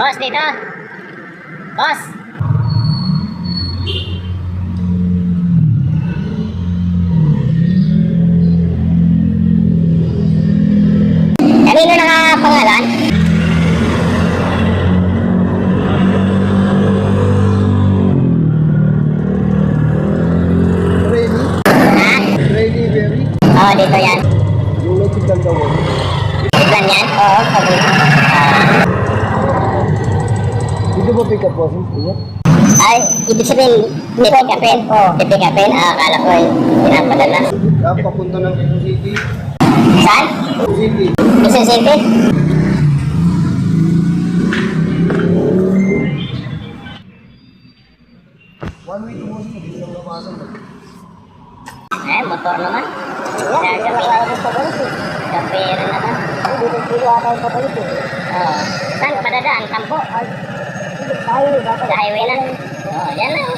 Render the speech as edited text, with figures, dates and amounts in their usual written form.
Boss, dito. Boss. Kanino nakapangalan? Ready? Ha? Ready, very? Oo, dito yan. Yung legit lang daw. Tignan yan? Oo, sabi. Dito ba pick up boss? Ingat. Ay, ibig sabihin, pick upin. Pick upin. Akala ko ay pinapadala. Papunta ng Quezon City. Saan? Quezon City. Quezon City? One way to boss. Hindi lang nabasan. Eh, motor naman. Kapira naman. Dito pilo ata yung papalit eh. Oo. Saan padadaan? Kampo? Sa highway na? Oo, yan na. Oo.